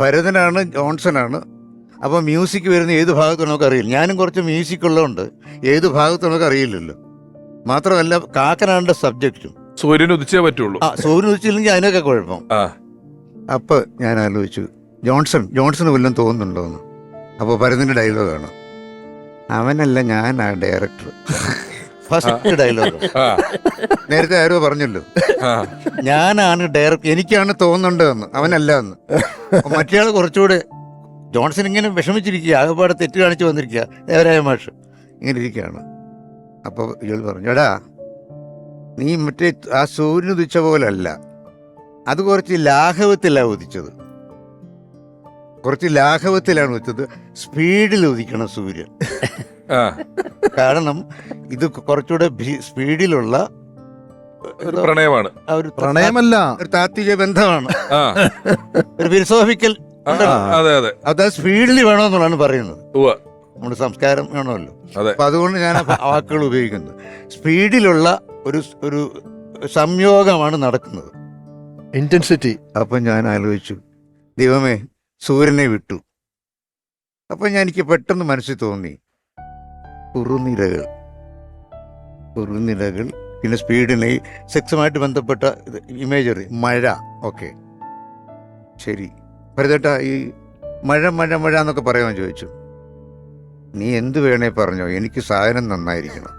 ഭരതനാണ്, ജോൺസനാണ്. അപ്പോൾ മ്യൂസിക് വരുന്ന ഏത് ഭാഗത്ത് നമുക്ക് അറിയില്ല. ഞാനും കുറച്ച് മ്യൂസിക് ഉള്ളതുകൊണ്ട് ഏത് ഭാഗത്ത് നമുക്ക് അറിയില്ലല്ലോ. മാത്രമല്ല കാക്കനാടിൻ്റെ സബ്ജക്റ്റും. സൂര്യൻ ഉദിച്ചേ പറ്റുള്ളൂ. സൂര്യൻ ഉദിച്ചില്ലെങ്കിൽ അതിനൊക്കെ കുഴപ്പം. അപ്പോൾ ഞാൻ ആലോചിച്ചു, ജോൺസന് വല്ലതും തോന്നുന്നുണ്ടോ എന്ന്. അപ്പോൾ ഭരതൻ്റെ ഡയലോഗാണ്, അവനല്ല ഞാനാ ഡയറക്ടർ. First dialogue. നേരത്തെ ആരോ പറഞ്ഞല്ലോ, ഞാനാണ് ഡയറക്ടർ, എനിക്കാണ് തോന്നുന്നുണ്ടെന്ന്, അവനല്ല എന്ന്. മറ്റേയാൾ കുറച്ചുകൂടെ, ജോൺസൺ ഇങ്ങനെ വിഷമിച്ചിരിക്കുക, ആകെപ്പാടെ തെറ്റ് കാണിച്ച് വന്നിരിക്കുക, ദേവരായ മാഷ് ഇങ്ങനെ ഇരിക്കുകയാണ്. അപ്പോൾ ഇയാൾ പറഞ്ഞു, എടാ നീ മറ്റേ ആ സൂര്യൻ ഉദിച്ച പോലല്ല, അത് കുറച്ച് ലാഘവത്തിലാണ് ഉദിച്ചത്, കുറച്ച് ലാഘവത്തിലാണ് ഉദിച്ചത്, സ്പീഡിൽ ഉദിക്കണം സൂര്യൻ. കാരണം ഇത് കുറച്ചുകൂടെ സ്പീഡിലുള്ള പ്രണയമാണ്, പ്രണയമല്ല, ഒരു താത്വിക ബന്ധമാണ്, ഒരു ഫിലോസോഫിക്കൽ. അത് സ്പീഡിൽ വേണമെന്നുള്ളതാണ് പറയുന്നത്. നമ്മുടെ സംസ്കാരം വേണമല്ലോ. അപ്പൊ അതുകൊണ്ട് ഞാൻ ആ വാക്കുകൾ ഉപയോഗിക്കുന്നത്. സ്പീഡിലുള്ള ഒരു സംയോഗമാണ് നടക്കുന്നത്, ഇന്റൻസിറ്റി. അപ്പം ഞാൻ ആലോചിച്ചു, ദൈവമേ സൂര്യനെ വിട്ടു. അപ്പം എനിക്ക് പെട്ടെന്ന് മനസ്സിൽ തോന്നി, കുറുനിരകൾ, പിന്നെ സ്പീഡിനെ സെക്സുമായിട്ട് ബന്ധപ്പെട്ട ഇമേജറി, മഴ. ഓക്കെ ശരി ഭരതേട്ടാ, ഈ മഴ എന്നൊക്കെ പറയാമെന്ന് ചോദിച്ചു. നീ എന്ത് വേണേ പറഞ്ഞോ, എനിക്ക് സാധനം നന്നായിരിക്കണം.